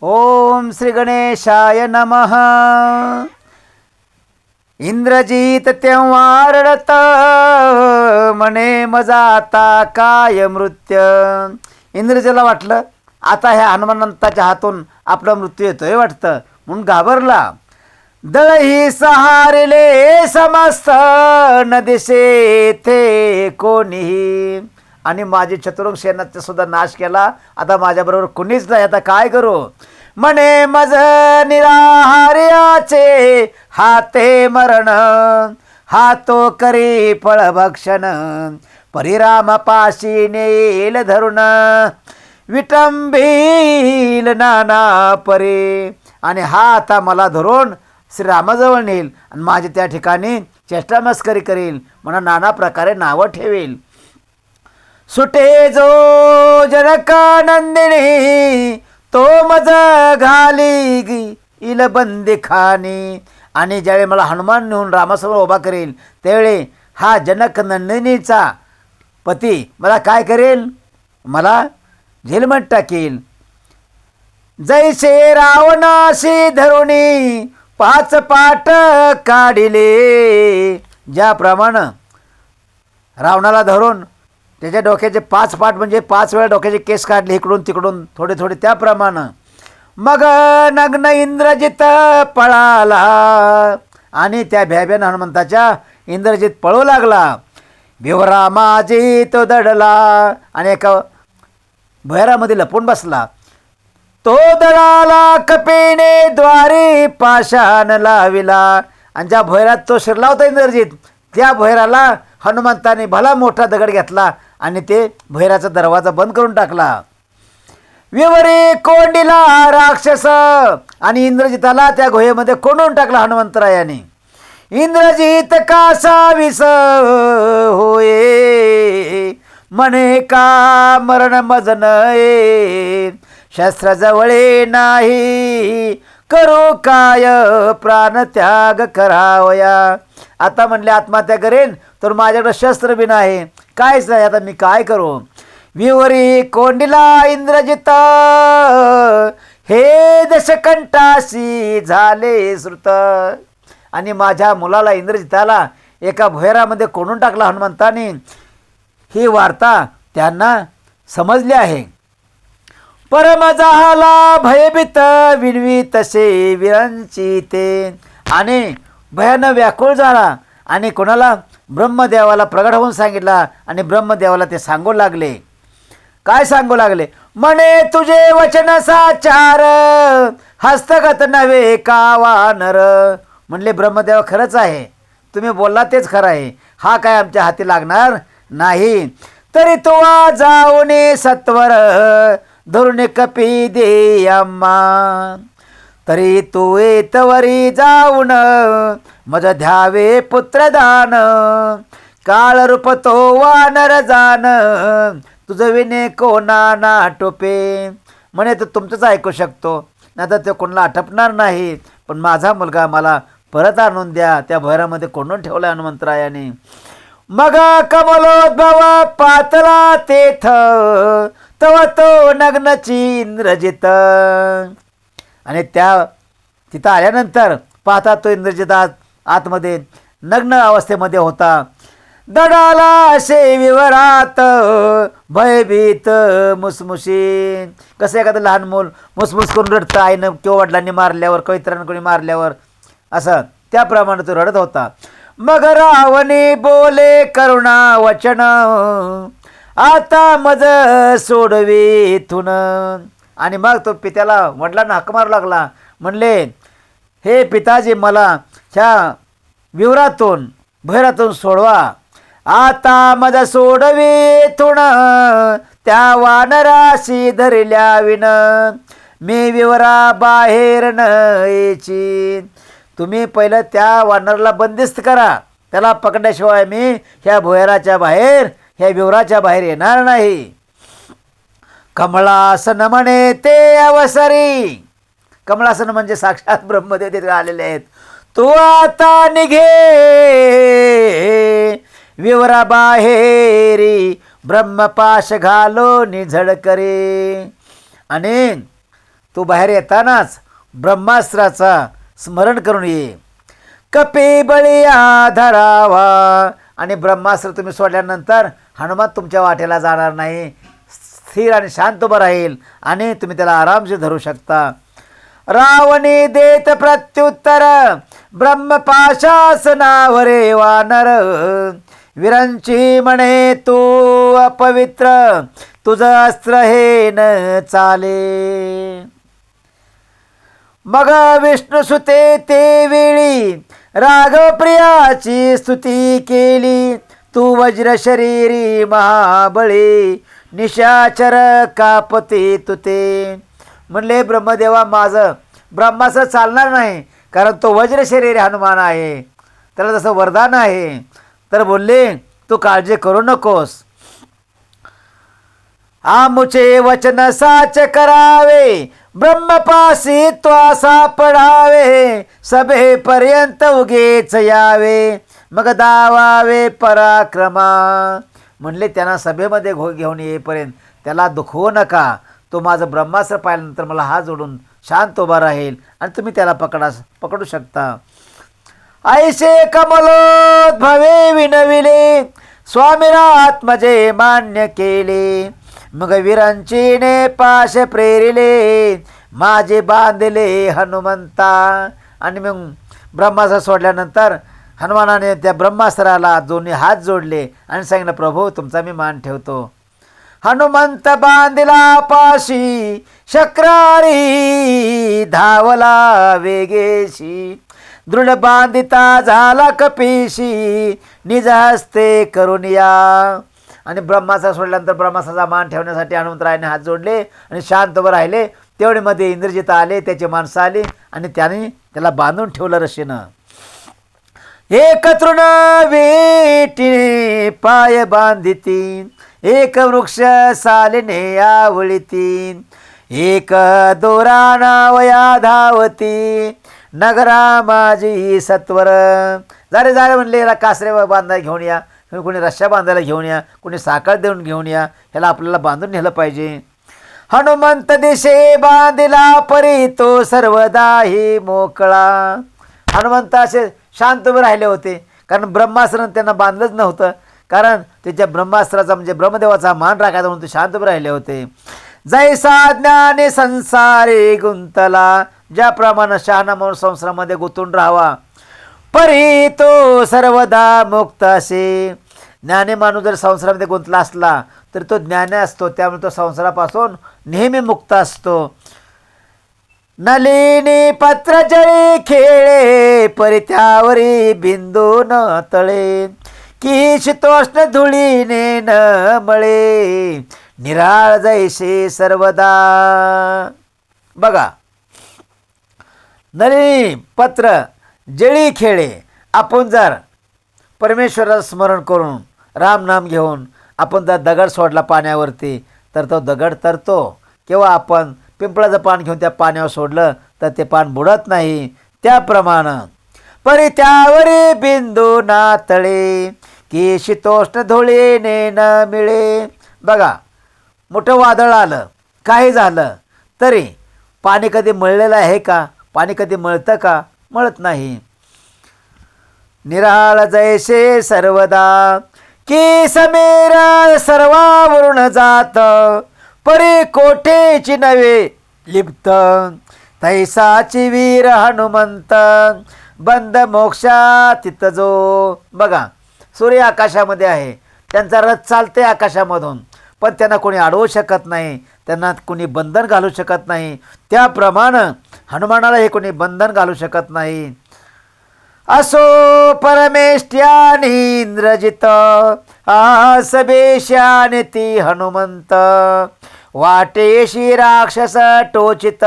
ओम श्री गणेशाय नमः. इंद्रजित तेव्हा रडत म्हणे मजा आता काय मृत्य. इंद्रजीला वाटलं आता ह्या हनुमंताच्या हातून आपला मृत्यू येतोय वाटतं, म्हणून घाबरला. दळही सहारले समस्त न दिसे थे कोणीही. आणि माझी चतुरंग सेनाचा सुद्धा नाश केला. आता माझ्याबरोबर कुणीच नाही, आता काय करू. म्हणे मज निराहार्याचे हाते मरण, हातो करी फळभक्षण परिराम पाशी नेल धरुण विटंबील नाना परे. आणि हा आता मला धरून श्रीरामाजवळ नेईल आणि माझी त्या ठिकाणी चेष्टा मस्करी करील, म्हणा नाना प्रकारे नावं ठेवेल. सुटे जो जनकानंदिनी तो मज घाली इल बंदी खानी. आणि ज्यावेळी मला हनुमान नेऊन रामासमोर उभा करेल त्यावेळी हा जनकनंदिनीचा पती मला काय करेल, मला जेलमध्ये टाकेल. जैसे रावणाशी धरुणी पाच पाट काढिले. ज्याप्रमाणे रावणाला धरून त्याच्या डोक्याचे 5 पाट म्हणजे 5 वेळा डोक्याचे केस काढले इकडून तिकडून थोडे थोडे, त्याप्रमाणे मग नग्न इंद्रजित पळाला. आणि त्या भ्याभ्यान हनुमंताच्या इंद्रजित पळू लागला. भिवरा माझी तो दडला आणि एका भैरामध्ये लपून बसला. तो दडाला कपेने द्वारी पाषाण लाविला. आणि ज्या भैरात तो शिरला होता इंद्रजित, त्या भैराला हनुमंताने भला मोठा दगड घेतला आणि ते भैराचा दरवाजा बंद करून टाकला. विवरी कोंडीला राक्षस. आणि इंद्रजिताला त्या गुहेमध्ये कोंडून टाकला हनुमंतरायाने. इंद्रजित कासा विस होये म्हणे का मरण मजन ये. शस्त्र जवळे नाही करू काय प्राण त्याग करावया. आता म्हणले आत्महत्या करेन तर माझ्याकडे शस्त्र बी नाही, कायच नाही, आता मी काय करू. विवरी कोंडीला इंद्रजित हे दशकंठाशी झाले श्रुत. आणि माझ्या मुलाला इंद्रजिताला एका भैरामध्ये कोंडून टाकला हनुमंताने. ही वार्ता त्यांना समजली आहे. परम झाला भयभीत विनवी तसे विरंचिते. आणि भयानं व्याकुळ झाला आणि कोणाला ब्रह्मदेवाला प्रगट होऊन सांगितला. आणि ब्रह्मदेवाला ते सांगू लागले. काय सांगू लागले, म्हणे तुझे वचन साचार हस्तगत नव्हे का वानर. म्हणले ब्रह्मदेव खरंच आहे, तुम्ही बोलला तेच खरं आहे, हा काय आमच्या हाती लागणार नाही. तरी तो जाऊन सत्वर धरून कपी दे अम्मा. तरी तू येतवरी जाऊन मज ध्यावे पुत्रदान. काळ रूप तो वानर जान तुझं विने कोणा ना टोपे. म्हणे तर तुमचंच ऐकू शकतो, नाही तर ते कोणाला आटपणार नाही. पण माझा मुलगा मला परत आणून द्या. त्या भैरामध्ये कोंडून ठेवला हनुमंतरायाने. मग कमलोद्भव पातला तेथ तव तो नग्नची इंद्रजित. आणि त्या तिथं आल्यानंतर पाहता तो इंद्रजित आतमध्ये नग्न अवस्थेमध्ये होता. दडाला असे विवरात भयभीत मुसमुशी. कसं एखादं लहान मूल मुसमुस करून रडतं आईनं किंवा वडिलांनी मारल्यावर किंवा इतरांनी कोणी मारल्यावर, असं त्याप्रमाणे तो रडत होता. मग रावणे बोले करुणा वचन आता मज सोडवे इथून. आणि मग तो पित्याला वडिलांना हाक मारू लागला. म्हणले हे पिताजी मला ह्या विवरातून भैरातून सोडवा. आता मज सोडवे इथून त्या वानराशी धरल्या विन मी विवरा बाहेर न यायची. तुम्ही पहिलं त्या वानराला बंदिस्त करा, त्याला पकडल्याशिवाय मी ह्या भुयाराच्या बाहेर ह्या विवराच्या बाहेर येणार नाही. कमळासन म्हणे ते अवसरी. कमळासन म्हणजे साक्षात ब्रह्मदेव तिथे आलेले आहेत. तू आता निघे विवरा बाहेरी ब्रह्मपाश घालो निझड करे. आणि तू बाहेर येतानाच ब्रह्मास्त्राचा स्मरण करून ये. कपी बळीया धरावा. आणि ब्रह्मास्त्र तुम्ही सोडल्यानंतर हनुमान तुमच्या वाटेला जाणार नाही, स्थिर आणि शांत उभं राहील आणि तुम्ही त्याला आरामशीर धरू शकता. रावणी देत प्रत्युत्तर ब्रह्मपाशासनावरे वानर. वीरांची म्हणे तू अपवित्र, तुझं अस्त्र हे न चाले. मग विष्णुसुते ते वेळी राघवप्रियाची स्तुती केली. तू वज्र शरीरी महाबळी, निशाचर कापते तुते. म्हणले ब्रह्मदेवा, माझं ब्रह्माचं चालणार नाही, कारण तो वज्र शरीरी हनुमान आहे, त्याला तसं वरदान आहे. तर बोलले तू काळजी करू नकोस. आमुचे वचन साच करावे, ब्रह्मपासी त्वा सापडावे. सभेपर्यंत उगेच यावे, मग दावावे पराक्रमा. म्हणले त्यांना सभेमध्ये घेऊन येईपर्यंत त्याला दुखवू नका. तो माझं ब्रह्मास्त्र पाहिल्यानंतर मला हात जोडून शांत उभा राहील आणि तुम्ही त्याला पकडू शकता. ऐसे कमलोद्भवे विनविले, स्वामीला आत्मजे मान्य केले. मग वीरांचीने पाश प्रेरिले, माझे बांधले हनुमंता. आणि मग ब्रह्मास्त्र सोडल्यानंतर हनुमानाने त्या ब्रह्मास्त्राला दोन्ही हात जोडले आणि सांगितलं, प्रभू तुमचा मी मान ठेवतो. हनुमंत बांधिला पाशी, शक्रारी धावला वेगेशी. दृढ बांधिता झाला कपीशी, निज हस्ते करून या. आणि ब्रह्मास्त्र सोडल्यानंतर ब्रह्मास्त्राचा मान ठेवण्यासाठी हनुमंतरायाने हात जोडले आणि शांत उभं राहिले. तेवढेमध्ये इंद्रजित आले, त्याची माणसं आली आणि त्याने त्याला बांधून ठेवलं रशीनं. एक तृण वेटीने पाय बांधिती, एक वृक्ष सालिने आवळीती. एक दोरा नावया धावती, नगरा माझी सत्वर. जारे जारे म्हणले, याला कासरे बांधायला घेऊन या, कोणी रश्या बांधायला घेऊन या, कोणी साखर देऊन घेऊन या, ह्याला आपल्याला बांधून नेलं पाहिजे. हनुमंत दिशे बांधिला परी, तो सर्वदाही मोकळा. हनुमंत असे शांत उभे राहिले होते, कारण ब्रह्मास्त्रानं त्यांना बांधलंच नव्हतं, कारण त्याच्या ब्रह्मास्त्राचा म्हणजे ब्रह्मदेवाचा मान राखायचा म्हणून ते शांत उभे राहिले होते. जैसा ज्ञाने संसारी गुंतला, ज्याप्रमाणे शहाणा म्हणून संसारामध्ये गुंतून राहावा, परी तो सर्वदा मुक्त असे. ज्ञानी माणूस जर संसारामध्ये गुंतला असला तर तो ज्ञानी असतो, त्यामुळे तो संसारापासून नेहमी मुक्त असतो. नलिनी पत्र जळी खेळे, परी त्यावरी बिंदू न तळे. की शीतोष्ण धुळीने न मळे, निराळ जैसे सर्वदा. बघा, नलिनी पत्र जळी खेळे. आपण जर परमेश्वराचं स्मरण करून रामनाम घेऊन आपण जर दगड सोडला पाण्यावरती तर तो दगड तरतो, किंवा आपण पिंपळाचं पान घेऊन त्या पाण्यावर सोडलं तर ते पान बुडत नाही. त्याप्रमाणे परी त्यावरी बिंदू ना तळे, की शीतोष्ण धुळीने न मिळे. बघा, मोठं वादळ आलं, काही झालं तरी पाणी कधी मळलेलं आहे का? पाणी कधी मळतं का? मळत नाही. निराळ जैसे सर्वदा, की समीर सर्वावरून जात, परी कोठेची नवे लिप्त. तैसाची वीर हनुमंत, बंद मोक्षा तित जो. बघा, सूर्य आकाशामध्ये आहे, त्यांचा रथ चालते आकाशामधून, पण त्यांना कोणी अडवू शकत नाही, त्यांना कोणी बंधन घालू शकत नाही. त्याप्रमाणे हनुमानाला हे कोणी बंधन घालू शकत नाही. असो परमेष्ट्याने इंद्रजित, आसबेशाने ती हनुमंत. वाटेशी राक्षस टोचित,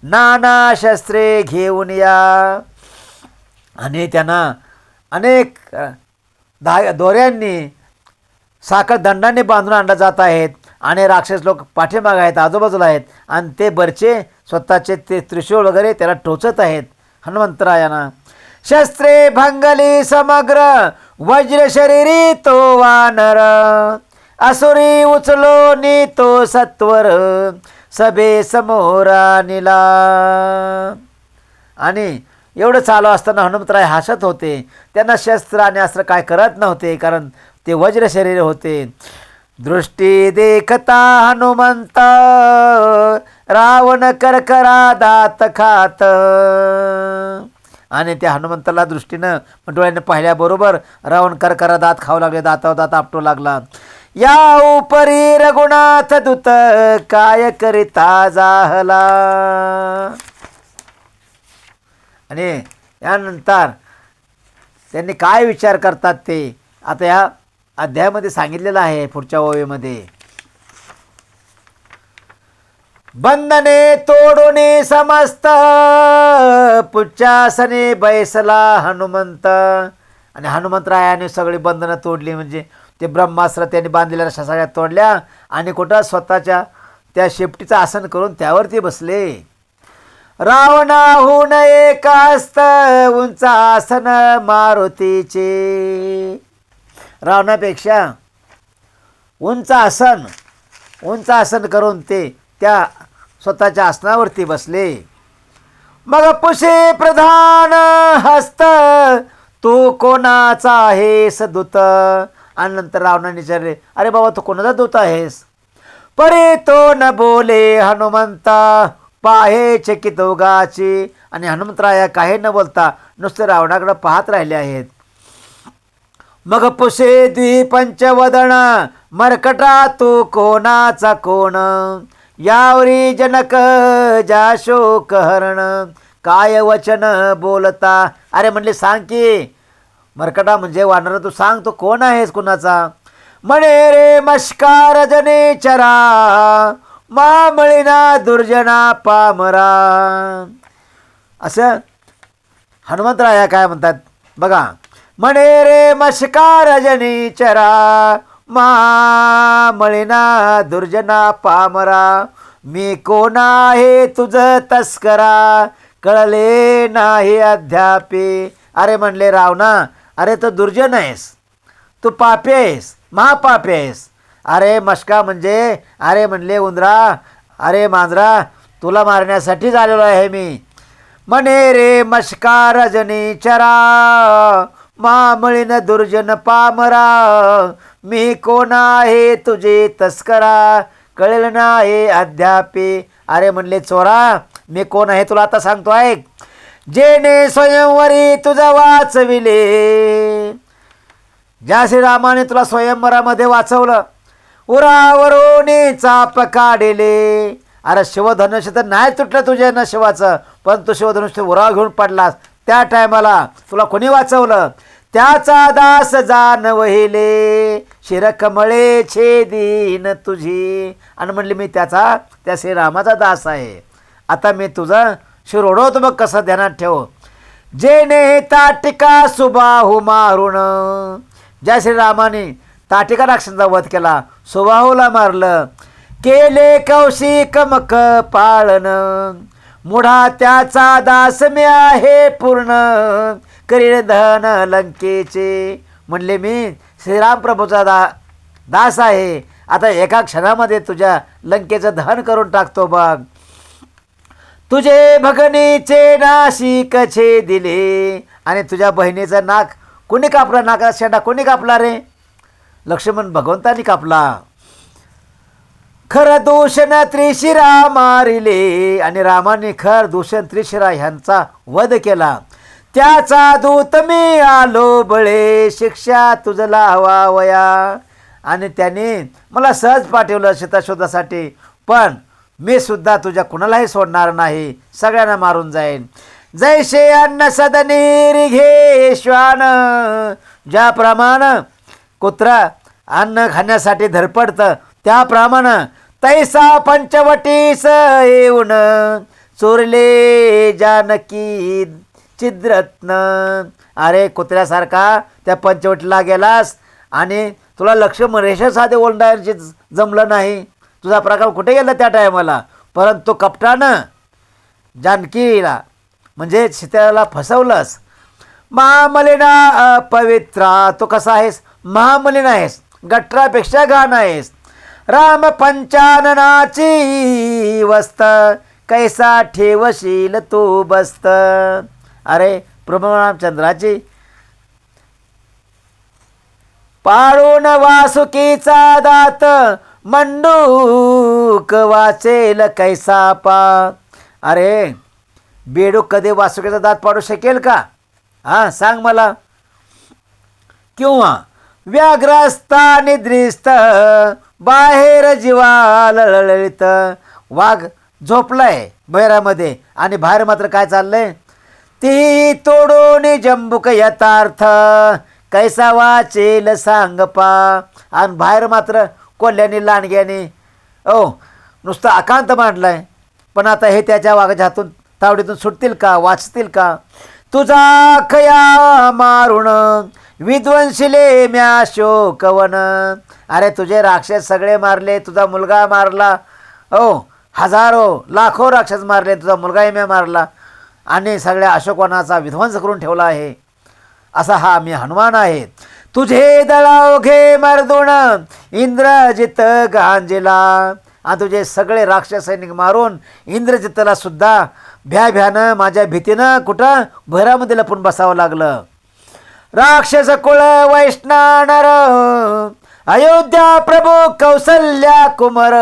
नाना शस्त्रे घेऊन या. आणि त्यांना अनेक दोऱ्यांनी साखर दंडाने बांधून आणला जात आहेत आणि राक्षस लोक पाठीमागे आहेत, आजूबाजूला आहेत, आणि ते बरचे स्वतःचे ते त्रिशूळ वगैरे त्याला टोचत आहेत हनुमंतरायांना. शस्त्रे भंगली समग्र, वज्र शरीरी तो वानर. असुरी उचलो नी तो सत्वर, सभे समोर आणिला. आणि एवढं चालू असताना हनुमंतराय हसत होते. त्यांना शस्त्र आणि अस्त्र काय करत नव्हते, कारण ते वज्र शरीर होते. दृष्टी देखता हनुमंत रावण करकरा दात खात. आणि त्या हनुमंताला दृष्टीनं डोळ्यानं पाहिल्याबरोबर रावण करकरा दात खाऊ लागले, दातावर दात आपटू लागला. या उपरी रघुनाथ दूत काय करिता जाहला. आणि यानंतर त्यांनी काय विचार करतात ते आता या अध्यायामध्ये सांगितलेलं आहे. पुढच्या ओळीमध्ये बंधने तोडून समस्त पुच्छासने बैसला हनुमंत. आणि हनुमंतरायाने सगळी बंधनं तोडली, म्हणजे ते ब्रह्मास्त्र त्यांनी बांधलेल्या सगळ्या तोडल्या आणि कुठं स्वतःच्या त्या शेपटीचं आसन करून त्यावरती बसले. रावणाहून एक हस्त उंच आसन मारुतीचे. रावणापेक्षा उंच आसन करून ते त्या स्वतःच्या आसनावरती बसले. मग पुषे प्रधान हस्त तू कोणाचा आहेस दूत. आणि नंतर रावणाने विचारले, अरे बाबा तू कोणाचा दूत आहेस. परे तो न बोले हनुमंता पाहे चकित उगाची. आणि हनुमंतराया काही न बोलता नुसते रावणाकडे पाहत राहिले आहेत. मग पुषे द्विपंचवदन मरकटा तू कोणाचा कोण. यावरी जनक जाशोक हरण काय वचन बोलता. अरे म्हणले सांग की, मरकटा म्हणजे वानर, तू सांग तू कोण आहेस कुणाचा. म्हणे रे मस्कार जने चरा मामळीना दुर्जना पामरा. असं हनुमंतराया काय म्हणतात बघा. म्हणे रे मस्कार जने चरा मामळीना दुर्जना पामरा. मी कोण आहे तुझ तस्करा कळले नाही अद्यापी. अरे म्हणले रावणा, अरे तो दुर्जन आहेस, तू पापी आहेस, महापापी आहेस. अरे मस्का म्हणजे अरे म्हणले उंदरा, अरे मांजरा, तुला मारण्यासाठीच आलेलो आहे मी. म्हणे रे मस्का रजनी चरा मामळीन दुर्जन पामरा. मी कोण आहे तुझे तस्करा कळेल नाही अद्यापी. अरे म्हणले चोरा, मी कोण आहे तुला आता सांगतो ऐक. जेने स्वयंवरी तुझा वाचविले. ज्या श्रीरामाने तुला स्वयंवरामध्ये वाचवलं, उरावरून चाप काढले. अरे शिवधनुष्य तर नाही तुटलं तुझ्या नशिवाचं, पण तू शिवधनुष्य उराव घेऊन पडलास. त्या टायमाला तुला कोणी वाचवलं. त्याचा दास जान वहिले शिरकमळे छेदीन तुझी. आणि म्हणले मी त्या श्रीरामाचा दास आहे. आता मी तुझं शिर ओढवतो बघ, कसं ध्यानात ठेव. जेने ताटिका सुबाहू मारून. ज्या श्रीरामाने ताटिका राक्षसांचा वध केला, सुबाहूला मारलं. केले कौशिक मक पाळन. मुढा त्याचा दास मी आहे पूर्ण करील धन लंकेचे. म्हणले मी श्रीराम प्रभूचा दास आहे. आता एका क्षणामध्ये तुझ्या लंकेचं दहन करून टाकतो बघ. तुझे भगनीचे नाशिक दिले. आणि तुझ्या बहिणीचं नाक कोणी कापला, नाका शेंडा कोणी कापला रे. लक्ष्मण भगवंतानी कापला. खर दूषण त्रिशिरा मारिले. आणि रामाने खर दूषण त्रिशिरा ह्यांचा वध केला. त्याचा दूत मी आलो बळे शिक्षा तुझ लावावया. आणि त्याने मला सहज पाठवलं सीताशोधासाठी, पण मी सुद्धा तुझ्या कुणालाही सोडणार नाही, सगळ्यांना मारून जाईन. जैसे अन्न सदनीर घे श्वान. ज्याप्रमाणे कुत्रा अन्न खाण्यासाठी धडपडतं, त्याप्रमाणे तैसा पंचवटीस येऊन चोरले जानकी चिद्रत्न. अरे कुत्र्यासारखा त्या पंचवटीला गेलास आणि तुला लक्ष्मण रेषा साधे ओलांडायचे जमलं नाही. तुझा प्रकार कुठे गेला त्या टायमाला. परंतु कपटानं जानकीला म्हणजे सीतेला फसवलंस. महामलिना पवित्रा. तो कसा आहेस, महामलिन आहेस, गट्रापेक्षा घाण आहेस. राम पंचाननाची वस्त, कैसा ठेवशील तू बस्त. अरे प्रभू रामचंद्राची पाळून वासुकीचा दात, मंडूक वाचेल कैसा पा. अरे बेडूक कधी वासुकीचा दात पाडू शकेल का? हां सांग मला. किंवा व्याघ्रस्ता निद्रिस्त, बाहेर जीवा लळलित. वाघ झोपलाय भैरामध्ये आणि बाहेर मात्र काय चाललंय? ती तोडून जंबुक यथार्थ, कैसा वाचेल सांग पा. आणि बाहेर मात्र कोल्ह्याने लांडग्याने नुसतं आकांत मांडलाय. पण आता हे त्याच्या वाघाच्या हातून तावडीतून सुटतील का? वाचतील का? तुझा खया मारुण, विध्वंसिले म्या शोकवन. अरे तुझे राक्षस सगळे मारले, तुझा मुलगा मारला. हजारो लाखो राक्षस मारले, तुझा मुलगाही म्या मारला आणि सगळ्या अशोकवनाचा विध्वंस करून ठेवला आहे. असा हा मी हनुमान आहे. तुझे दळावघे मर्दुण, इंद्रजित गांजिला. आणि तुझे सगळे राक्षस सैनिक मारून इंद्रजितला सुद्धा भ्यानं माझ्या भीतीनं कुठं भैरामध्ये लपून बसावं लागलं. राक्षस कुळ वैष्णव अयोध्या प्रभू कौसल्या कुमार,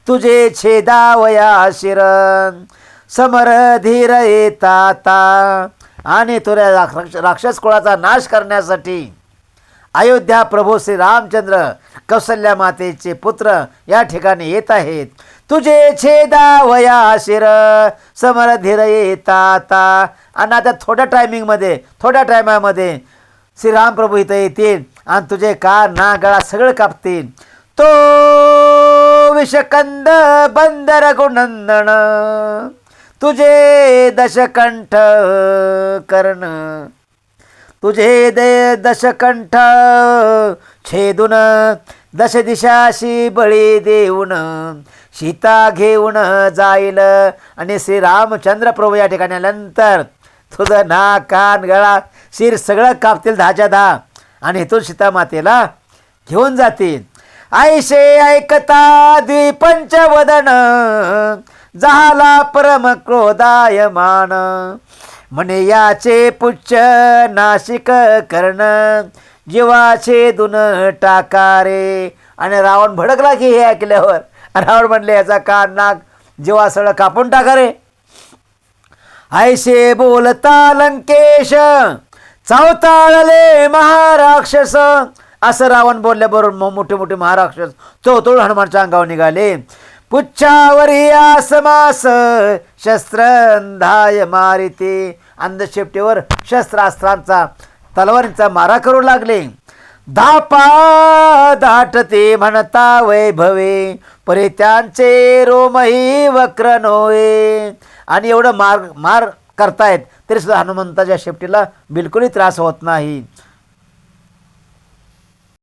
तुझे छेदावया शिर समर धीर येता. आणि तुझ्या राक्षस कुळाचा नाश करण्यासाठी अयोध्या प्रभू श्री रामचंद्र कौसल्या मातेचे पुत्र या ठिकाणी येत आहेत. तुझे छेदावया शिर समर धीर येता. आणि आता थोड्या टायमामध्ये श्रीराम प्रभू इथं येतील आणि तुझे कान ना गळा सगळं कापतील. तो विषकंद बंदर गुणंदन, तुझे दशकंठ कर्ण, तुझे दशकंठ छेदून दश दिशाशी बळी देऊन सीता घेऊन जाईल. आणि श्रीरामचंद्र प्रभू या ठिकाणी आल्यानंतर तुझं नाक कान गळा शिर सगळं कापतील 10च्या 10 आणि इथून सीता मातेला घेऊन जातील. ऐशे ऐकता द्विपंचवदन, झाला परम क्रोधायमान. म्हणे याचे पुच्छ नाशिक कर्ण, जीवाचे दुन टाकारे. आणि रावण भडकला की हे ऐकल्यावर. रावण म्हणले याचा कान नाक जीवा सगळं कापून टाका रे. ऐसे बोलता लंकेश, चावताळले महाराक्षस. असं रावण बोलल्याबरोबर मोठे मोठे महाराक्षस चौतोळ हनुमानच्या अंगावर निघाले. पुच्छावरी आसमास शस्त्रंधाय मारिते. अंधशेपटीवर शस्त्रास्त्रांचा तलवारींचा मारा करू लागले. धापा दाटते म्हणता वैभवे, परे त्यांचे रोमही वक्र नोवे. आणि एवढं मार करतायत तरी सुद्धा हनुमंताच्या शेपटीला बिलकुलही त्रास होत नाही.